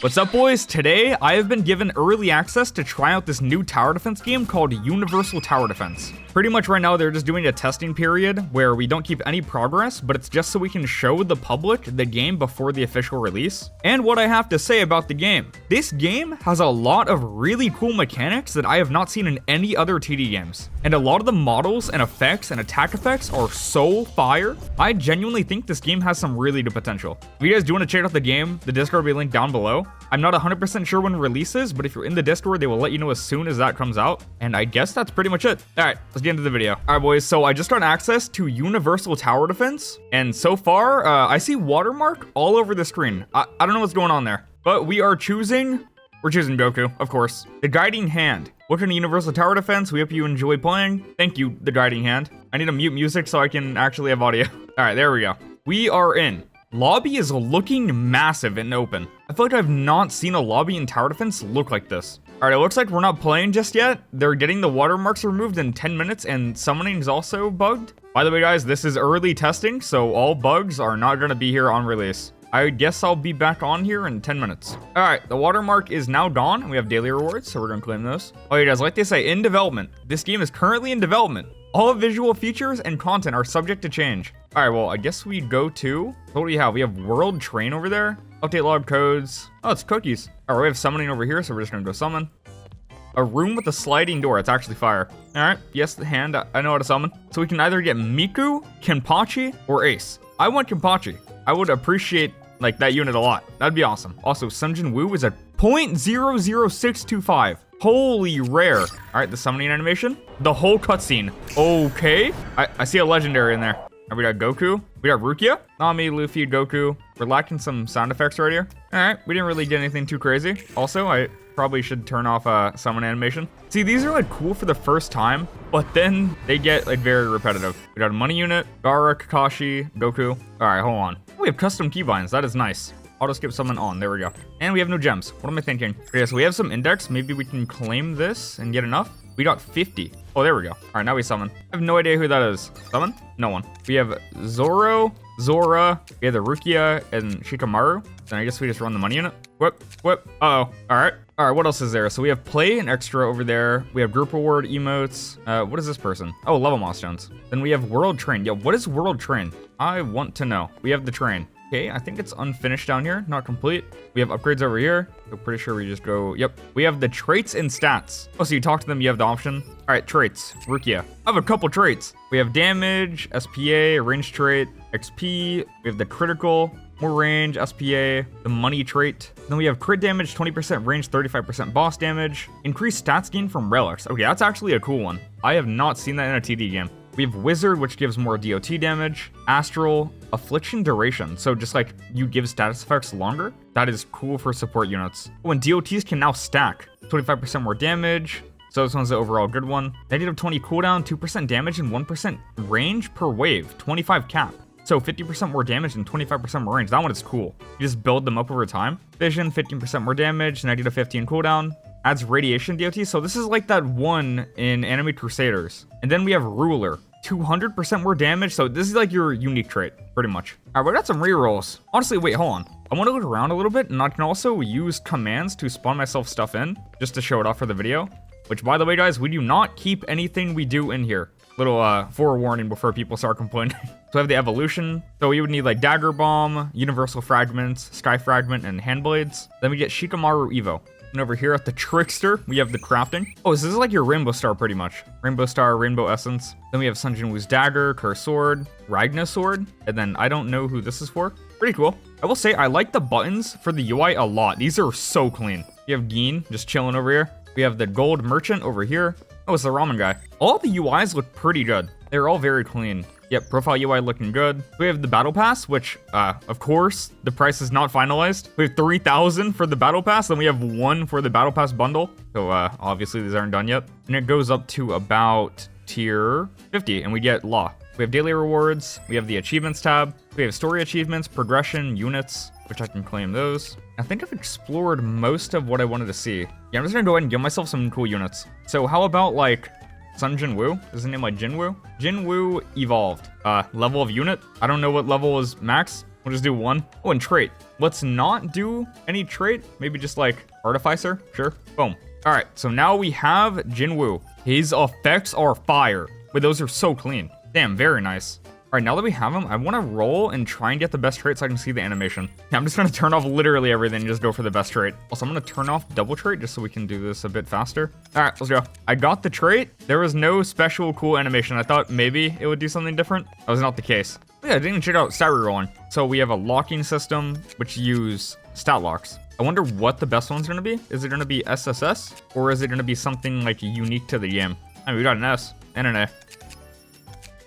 What's up, boys? Today, I have been given early access to try out this new tower defense game called Universal Tower Defense. Pretty much right now, they're just doing a testing period where we don't keep any progress, but it's just so we can show the public the game before the official release. And what I have to say about the game. This game has a lot of really cool mechanics that I have not seen in any other TD games. And a lot of the models and effects and attack effects are so fire. I genuinely think this game has some really good potential. If you guys do want to check out the game, the Discord will be linked down below. I'm not 100% sure when it releases, but if you're in the Discord, they will let you know as soon as that comes out. And I guess that's pretty much it. All right, let's get into the video. All right, boys, so I just got access to Universal Tower Defense. And so far, I see watermark all over the screen. I don't know what's going on there, but we're choosing Goku, of course. The Guiding Hand. Welcome to Universal Tower Defense. We hope you enjoy playing. Thank you, The Guiding Hand. I need to mute music so I can actually have audio. All right, there we go. We are in. Lobby is looking massive and open. I feel like I've not seen a lobby in tower defense look like this. All right, it looks like we're not playing just yet. They're getting the watermarks removed in 10 minutes and summoning is also bugged. By the way, guys, this is early testing, so all bugs are not going to be here on release. I guess I'll be back on here in 10 minutes. All right, the watermark is now gone. We have daily rewards, so we're going to claim those. Oh, yeah, guys, like they say, in development. This game is currently in development. All visual features and content are subject to change. All right, well, I guess we go to... What do we have? We have World Train over there. Update log codes. Oh, it's cookies. All right, we have summoning over here, so we're just going to go summon. A room with a sliding door. It's actually fire. All right, yes, the hand. I know how to summon. So we can either get Miku, Kenpachi, or Ace. I want Kenpachi. I would appreciate, like, that unit a lot. That'd be awesome. Also, Sunjin Woo is at 0.00625. Holy rare. All right, the summoning animation. The whole cutscene. Okay. I see a legendary in there. All right, we got Goku. We got Rukia. Nami, Luffy, Goku. We're lacking some sound effects right here. All right, we didn't really get anything too crazy. Also, I probably should turn off summon animation. See, these are like cool for the first time, but then they get like very repetitive. We got a money unit, Gaara, Kakashi, Goku. All right, hold on. We have custom keybinds. That is nice. Auto skip summon on. There we go. And we have no gems. What am I thinking? Okay, so we have some index. Maybe we can claim this and get enough. We got 50. Oh, there we go. All right, now we summon. I have no idea who that is. Summon? No one. We have Zoro, Zora. We have the Rukia and Shikamaru. Then I guess we just run the money unit. Whip, whip. Uh-oh. All right. All right, what else is there? So we have play and extra over there. We have group reward emotes. What is this person? Oh, level milestones. Then we have World Train. Yo, what is World Train? I want to know. We have the train. Okay, I think it's unfinished down here, not complete. We have upgrades over here. So pretty sure we just go, yep. We have the traits and stats. Oh, so you talk to them, you have the option. All right, traits, Rukia. I have a couple traits. We have damage, SPA, range trait, XP. We have the critical, more range, SPA, the money trait. Then we have crit damage, 20% range, 35% boss damage. Increased stats gain from relics. Okay, that's actually a cool one. I have not seen that in a TD game. We have Wizard, which gives more DOT damage. Astral, Affliction duration. So just like you give status effects longer. That is cool for support units. When DOTs can now stack. 25% more damage. So this one's the overall good one. Negative 20 cooldown, 2% damage, and 1% range per wave. 25 cap. So 50% more damage and 25% more range. That one is cool. You just build them up over time. Vision, 15% more damage, negative 15 cooldown. Adds radiation DOT. So this is like that one in Anime Crusaders. And then we have Ruler. 200% more damage. So this is like your unique trait, pretty much. All right, we got some rerolls. Honestly, wait, hold on. I want to look around a little bit, and I can also use commands to spawn myself stuff in, just to show it off for the video. Which, by the way, guys, we do not keep anything we do in here. Little forewarning before people start complaining. So I have the evolution. So we would need like Dagger Bomb, Universal Fragments, Sky Fragment, and Hand Blades. Then we get Shikamaru Evo. And over here at the Trickster, we have the crafting. Oh, so this is like your Rainbow Star pretty much. Rainbow Star, Rainbow Essence. Then we have Sunjin Woo's Dagger, Curse Sword, Ragna Sword. And then I don't know who this is for. Pretty cool. I will say I like the buttons for the UI a lot. These are so clean. You have Geen just chilling over here. We have the Gold Merchant over here. Oh, it's the ramen guy. All the UIs look pretty good. They're all very clean. Yep, profile UI looking good. We have the Battle Pass, which, of course, the price is not finalized. We have 3,000 for the Battle Pass, then we have 1 for the Battle Pass bundle. So, obviously, these aren't done yet. And it goes up to about tier 50, and we get Law. We have daily rewards. We have the achievements tab. We have story achievements, progression, units, which I can claim those. I think I've explored most of what I wanted to see. Yeah, I'm just gonna go ahead and give myself some cool units. So how about, like, Sunjin Woo? Is his name like Jinwoo? Jinwoo evolved. Level of unit. I don't know what level is max. We'll just do one. Oh, and trait. Let's not do any trait. Maybe just like Artificer. Sure. Boom. All right. So now we have Jinwoo. His effects are fire. Wait, those are so clean. Damn, very nice. All right, now that we have him, I want to roll and try and get the best trait so I can see the animation. Yeah, I'm just going to turn off literally everything and just go for the best trait. Also, I'm going to turn off double trait just so we can do this a bit faster. All right, let's go. I got the trait. There was no special cool animation. I thought maybe it would do something different. That was not the case. Yeah, I didn't even check out stat rerolling. So we have a locking system, which use stat locks. I wonder what the best one's going to be. Is it going to be SSS or is it going to be something like unique to the game? I mean, we got an S and an A.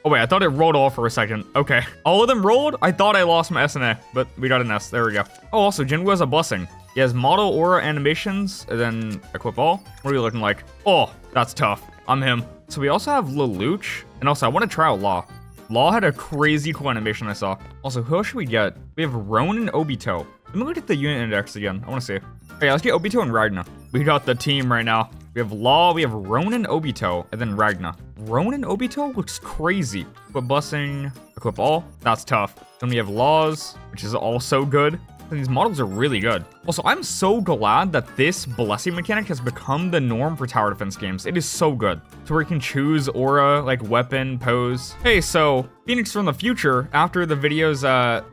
Oh wait, I thought it rolled all for a second. Okay. All of them rolled? I thought I lost my S and A, but we got an S. There we go. Oh, also, Jinwoo has a blessing. He has model aura animations, and then equip all. What are you looking like? Oh, that's tough. I'm him. So we also have Lelouch, and also I want to try out Law. Law had a crazy cool animation I saw. Also, who else should we get? We have Ronin and Obito. Let me look at the unit index again. I want to see. Okay, let's get Obito and Ragna. We got the team right now. We have Law, we have Ronin, Obito, and then Ragna. Ronin Obito looks crazy. Equip Blessing, equip all. That's tough. Then we have Laws, which is also good. And these models are really good. Also, I'm so glad that this blessing mechanic has become the norm for tower defense games. It is so good. So where you can choose aura, like weapon, pose. Hey, so Phoenix from the future, after the videos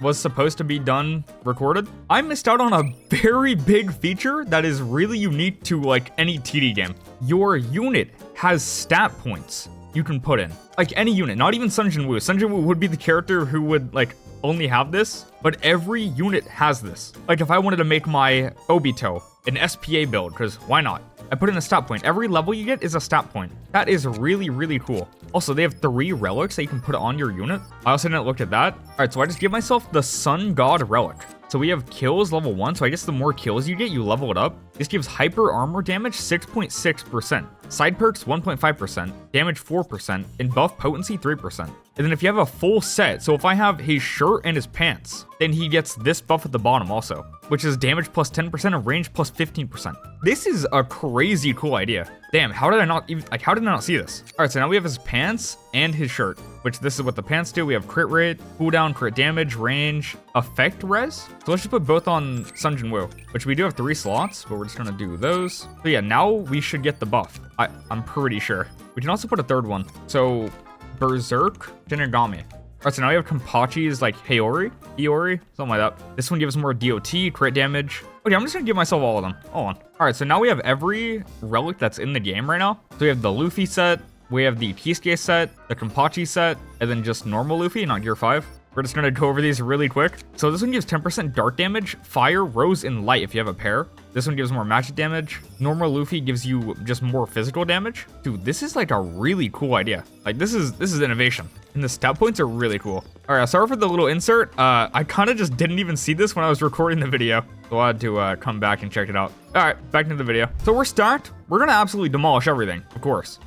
was supposed to be done recorded, I missed out on a very big feature that is really unique to like any TD game. Your unit has stat points you can put in. Like any unit, not even Sun Jinwoo. Sun Jinwoo would be the character who would like only have this, but every unit has this. Like if I wanted to make my Obito an SPA build, because why not? I put in a stat point. Every level you get is a stat point. That is really, really cool. Also, they have 3 relics that you can put on your unit. I also didn't look at that. All right, so I just give myself the Sun God Relic. So we have kills level 1, so I guess the more kills you get, you level it up. This gives hyper armor damage 6.6%, side perks 1.5%, damage 4%, and buff potency 3%. And then if you have a full set, so if I have his shirt and his pants, then he gets this buff at the bottom also, which is damage plus 10% and range plus 15%. This is a crazy cool idea. Damn, how did I not see this? All right, so now we have his pants and his shirt, which this is what the pants do. We have crit rate, cooldown, crit damage, range, effect res. So let's just put both on Sun Jinwoo, which we do have 3 slots, but we're just gonna do those. So yeah, now we should get the buff. I'm pretty sure. We can also put a third one. So Berserk Shinigami. All right, so now we have Kenpachi's like Hiyori, something like that. This one gives more DOT, crit damage. Okay, I'm just gonna give myself all of them. Hold on. All right, so now we have every relic that's in the game right now. So we have the Luffy set, we have the Kisuke set, the Kenpachi set, and then just normal Luffy, not Gear 5. We're just gonna go over these really quick. So this one gives 10% dark damage, fire, rose, and light if you have a pair. This one gives more magic damage. Normal Luffy gives you just more physical damage. Dude, this is like a really cool idea. Like this is innovation. And the stat points are really cool. All right, sorry for the little insert. I kind of just didn't even see this when I was recording the video. So I had to come back and check it out. All right, back into the video. So we're stacked. We're gonna absolutely demolish everything, of course.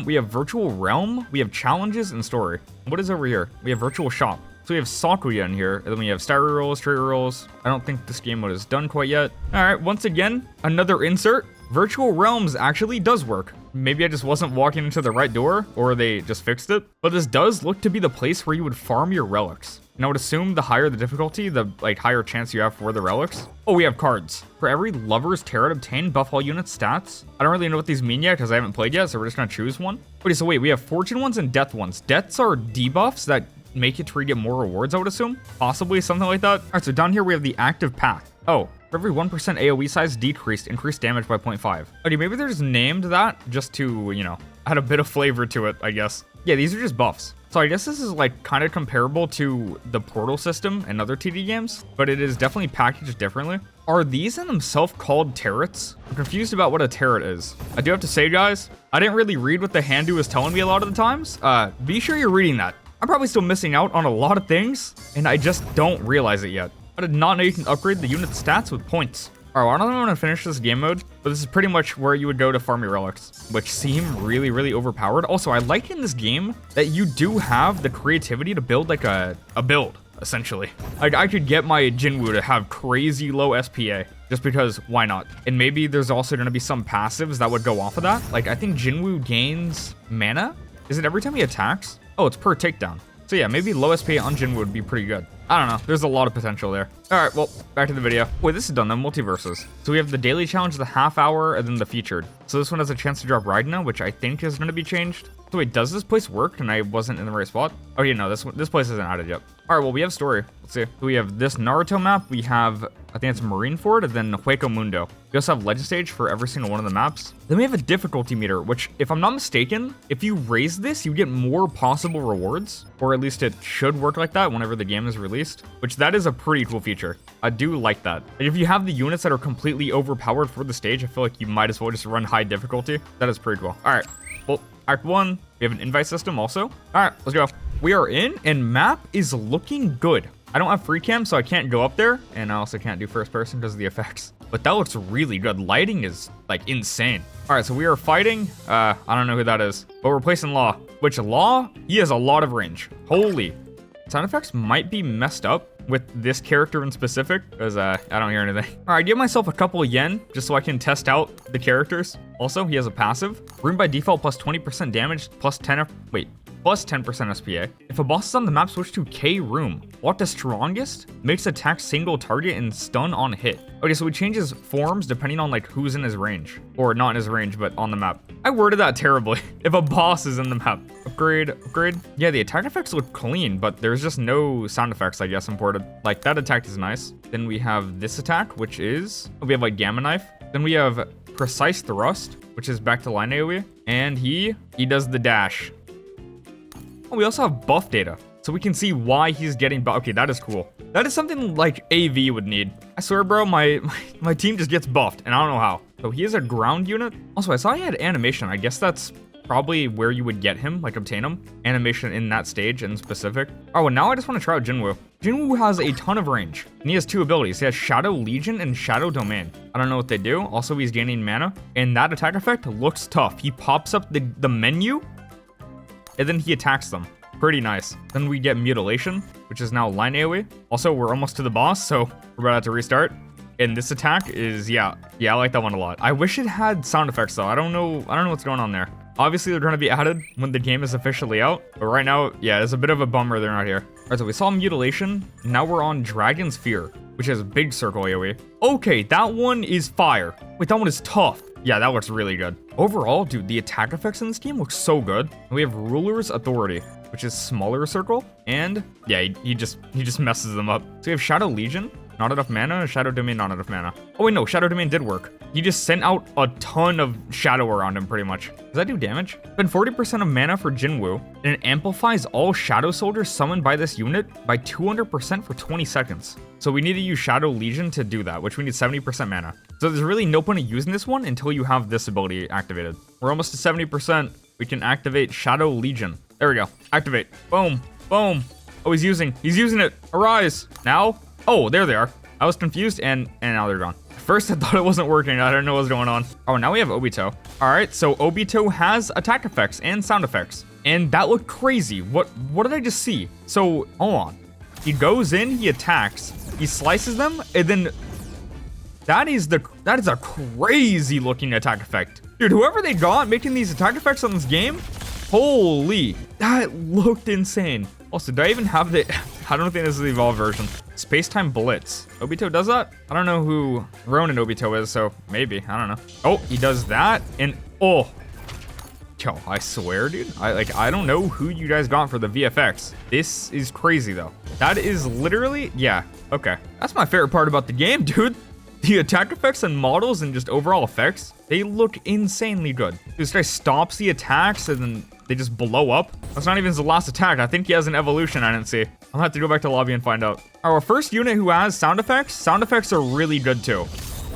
We have virtual realm, we have challenges and story. What is over here? We have virtual shop. So we have Sakuya in here, and then we have star rerolls, trait rerolls. I don't think this game mode is done quite yet. All right, once again, another insert. Virtual realms actually does work. Maybe I just wasn't walking into the right door, or they just fixed it. But this does look to be the place where you would farm your relics. And I would assume the higher the difficulty, the higher chance you have for the relics. Oh, we have cards. For every Lover's Tarot obtained, buff all unit stats. I don't really know what these mean yet because I haven't played yet, so we're just gonna choose one. Okay, so wait, we have fortune ones and death ones. Deaths are debuffs that make it to where you get more rewards, I would assume. Possibly something like that. All right, so down here we have the active path. Oh, for every 1% AoE size decreased, increased damage by 0.5. Okay, maybe they're just named that just to, you know, add a bit of flavor to it, I guess. Yeah, these are just buffs. So I guess this is like kind of comparable to the portal system and other TD games, but it is definitely packaged differently. Are these in themselves called turrets? I'm confused about what a turret is. I do have to say, guys, I didn't really read what the Handu was telling me a lot of the times. Be sure you're reading that. I'm probably still missing out on a lot of things, and I just don't realize it yet. I did not know you can upgrade the unit stats with points. Alright, well, I don't know when to finish this game mode, but this is pretty much where you would go to farm your relics, which seem really, really overpowered. Also, I like in this game that you do have the creativity to build like a build, essentially. Like, I could get my Jinwoo to have crazy low SPA, just because why not? And maybe there's also going to be some passives that would go off of that. Like, I think Jinwoo gains mana. Is it every time he attacks? Oh, it's per takedown. So yeah, maybe low SPA on Jinwoo would be pretty good. I don't know. There's a lot of potential there. All right, well, back to the video. Wait, this is done, the multiverses. So we have the daily challenge, the half hour, and then the featured. So this one has a chance to drop Ragna, which I think is going to be changed. So wait, does this place work? And I wasn't in the right spot? Oh yeah, no, this place isn't added yet. All right, well, we have story. Let's see. So we have this Naruto map. We have, I think it's Marineford, and then Hueco Mundo. We also have Legend Stage for every single one of the maps. Then we have a difficulty meter, which, if I'm not mistaken, if you raise this, you get more possible rewards, or at least it should work like that whenever the game is released, which that is a pretty cool feature. I do like that. And if you have the units that are completely overpowered for the stage, I feel like you might as well just run high difficulty. That is pretty cool. All right, well, Act 1, we have an invite system also. All right, let's go. We are in, and map is looking good. I don't have free cam, so I can't go up there, and I also can't do first person because of the effects. But that looks really good. Lighting is, like, insane. All right, so we are fighting. I don't know who that is, but we're placing Law. Which Law, he has a lot of range. Holy. Sound effects might be messed up with this character in specific, because I don't hear anything. All right, give myself a couple of yen just so I can test out the characters. Also, he has a passive. Rune by default plus 20% damage, plus 10, plus 10% SPA. If a boss is on the map, switch to K Room. What the strongest? Makes attack single target and stun on hit. Okay, so he changes forms depending on like who's in his range. Or not in his range, but on the map. I worded that terribly. If a boss is in the map. Upgrade. Yeah, the attack effects look clean, but there's just no sound effects, I guess, imported. Like, that attack is nice. Then we have this attack, which is... we have like Gamma Knife. Then we have Precise Thrust, which is back to line AoE. And he does the dash. Oh, we also have buff data, so we can see why he's getting buff. Okay, that is cool. That is something like AV would need. I swear, bro, my team just gets buffed, and I don't know how. So he is a ground unit. Also, I saw he had animation. I guess that's probably where you would get him, like obtain him. Animation in that stage in specific. Oh, and now I just want to try out Jinwoo. Jinwoo has a ton of range, and he has two abilities. He has Shadow Legion and Shadow Domain. I don't know what they do. Also, he's gaining mana, and that attack effect looks tough. He pops up the menu, and then he attacks them. Pretty nice. Then we get Mutilation, which is now line AoE. Also, we're almost to the boss, so we're about to restart. And this attack is, yeah, I like that one a lot. I wish it had sound effects though. I don't know what's going on there. Obviously, they're going to be added when the game is officially out. But right now, yeah, it's a bit of a bummer they're not here. All right, so we saw Mutilation. Now we're on Dragon's Fear, which has big circle AoE. Okay, that one is fire. Wait, that one is tough. Yeah, that looks really good. Overall, dude, the attack effects in this game look so good. We have Ruler's Authority, which is smaller circle, and yeah, he just messes them up. So we have Shadow Legion, not enough mana, Shadow Domain, not enough mana. Oh wait, no, Shadow Domain did work. He just sent out a ton of shadow around him, pretty much. Does that do damage? Spend 40% of mana for Jinwoo, and it amplifies all Shadow Soldiers summoned by this unit by 200% for 20 seconds. So we need to use Shadow Legion to do that, which we need 70% mana. So there's really no point in using this one until you have this ability activated. We're almost to 70%. We can activate Shadow Legion. There we go. Activate. Boom. Boom. Oh, he's using it. Arise. Now? Oh, there they are. I was confused, and now they're gone. First, I thought it wasn't working. I don't know what's going on. Oh, now we have Obito. All right, so Obito has attack effects and sound effects. And that looked crazy. What did I just see? So, hold on. He goes in, he attacks, he slices them, and then that is a crazy looking attack effect. Dude, whoever they got making these attack effects on this game, holy, that looked insane. Also, do I even have the... I don't think this is the evolved version. Space-Time Blitz. Obito does that? I don't know who Ronin Obito is, so maybe. I don't know. Oh, he does that, and... oh. Yo, I swear, dude. I don't know who you guys got for the VFX. This is crazy, though. That is literally... yeah, okay. That's my favorite part about the game, dude. The attack effects and models and just overall effects, they look insanely good. This guy stops the attacks and then they just blow up. That's not even his last attack. I think he has an evolution I didn't see. I'll have to go back to lobby and find out. Our first unit who has sound effects are really good too.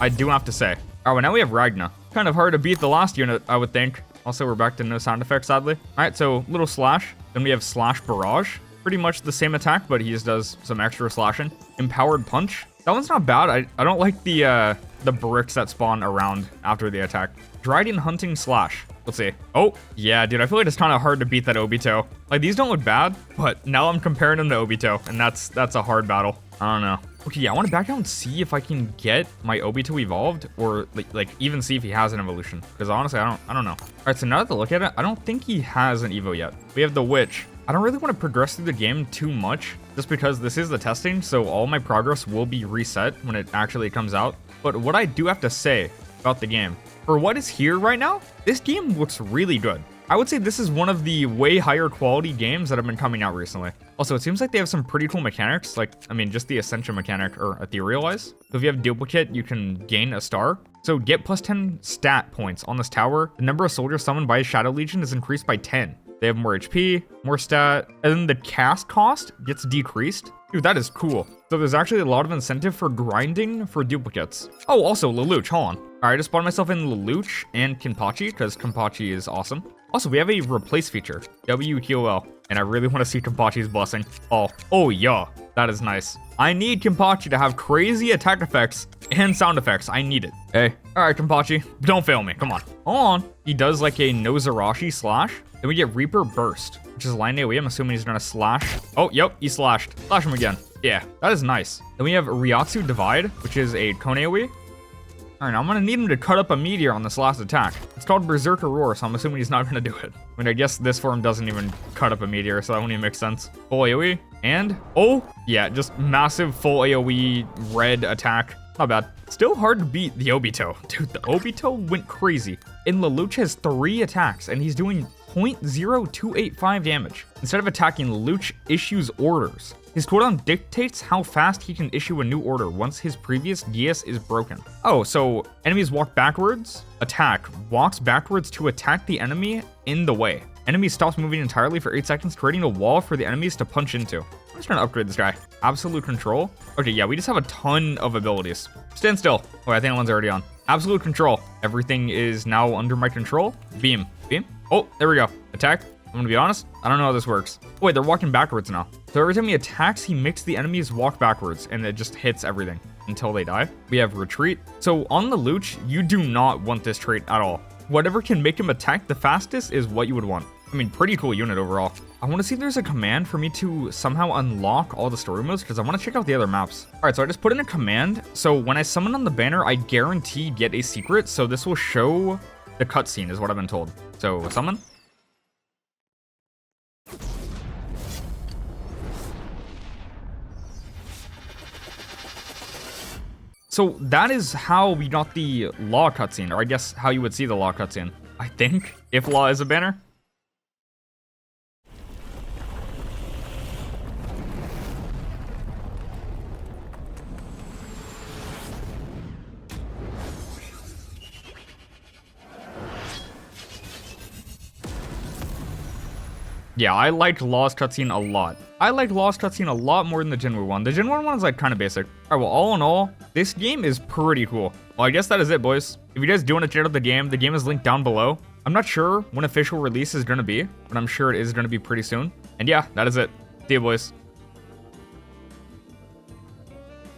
I do have to say. All right, well, now we have Ragna. Kind of hard to beat the last unit, I would think. Also, we're back to no sound effects, sadly. All right, so little slash. Then we have slash barrage. Pretty much the same attack, but he just does some extra slashing. Empowered punch. That one's not bad. I don't like the bricks that spawn around after the attack. Dryden Hunting Slash. Let's see. Oh, yeah, dude. I feel like it's kind of hard to beat that Obito. Like, these don't look bad, but now I'm comparing them to Obito, and that's a hard battle. I don't know. Okay, yeah, I want to back out and see if I can get my Obito evolved, or like even see if he has an evolution. Because honestly, I don't know. All right, so now that I look at it, I don't think he has an Evo yet. We have the Witch. I don't really want to progress through the game too much just because this is the testing, so all my progress will be reset when it actually comes out. But what I do have to say about the game, for what is here right now, this game looks really good. I would say this is one of the way higher quality games that have been coming out recently. Also, it seems like they have some pretty cool mechanics, like, I mean, just the Ascension mechanic, or Ethereal-wise. So if you have Duplicate, you can gain a star. So get plus 10 stat points on this tower. The number of soldiers summoned by a Shadow Legion is increased by 10. They have more HP, more stat, and then the cast cost gets decreased. Dude, that is cool. So there's actually a lot of incentive for grinding for duplicates. Oh, also Lelouch, hold on. All right, I just spawned myself in Lelouch and Kenpachi because Kenpachi is awesome. Also, we have a replace feature, WQL, and I really want to see Kenpachi's blessing. Oh yeah, that is nice. I need Kenpachi to have crazy attack effects and sound effects. I need it. Hey, all right, Kenpachi, don't fail me. Come on. Hold on. He does like a Nozarashi slash. Then we get Reaper Burst, which is line AoE. I'm assuming he's gonna slash. Oh, yep, he slashed. Slash him again. Yeah, that is nice. Then we have Ryatsu Divide, which is a Kone AoE. All right, now I'm gonna need him to cut up a meteor on this last attack. It's called Berserker Roar, so I'm assuming he's not gonna do it. I mean, I guess this form doesn't even cut up a meteor, so that won't even make sense. Full AoE, and, oh, yeah, just massive full AoE red attack. Not bad. Still hard to beat the Obito. Dude, the Obito went crazy. And Lelouch has 3 attacks, and he's doing 0.0285 damage. Instead of attacking, Lelouch issues orders. His cooldown dictates how fast he can issue a new order once his previous geas is broken. Oh, so enemies walk backwards, attack, walks backwards to attack the enemy in the way. Enemy stops moving entirely for 8 seconds, creating a wall for the enemies to punch into. I'm just trying to upgrade this guy. Absolute control. Okay, yeah, we just have a ton of abilities. Stand still. Oh, I think that one's already on. Absolute control. Everything is now under my control. Beam. Beam. Oh, there we go. Attack. I'm gonna be honest, I don't know how this works. Oh, wait, they're walking backwards now. So every time he attacks, he makes the enemies walk backwards, and it just hits everything until they die. We have retreat. So on the Lelouch, you do not want this trait at all. Whatever can make him attack the fastest is what you would want. I mean, pretty cool unit overall. I want to see if there's a command for me to somehow unlock all the story modes, because I want to check out the other maps. All right, so I just put in a command. So when I summon on the banner, I guarantee get a secret. So this will show the cutscene is what I've been told. So summon. So that is how we got the Law cutscene, or I guess how you would see the Law cutscene. I think, if Law is a banner. Yeah, I liked Law's cutscene a lot. I liked Law's cutscene a lot more than the Jinwoo one. The Jinwoo one is like kind of basic. All right, well, all in all, this game is pretty cool. Well, I guess that is it, boys. If you guys do want to check out the game is linked down below. I'm not sure when official release is going to be, but I'm sure it is going to be pretty soon. And yeah, that is it. See you, boys.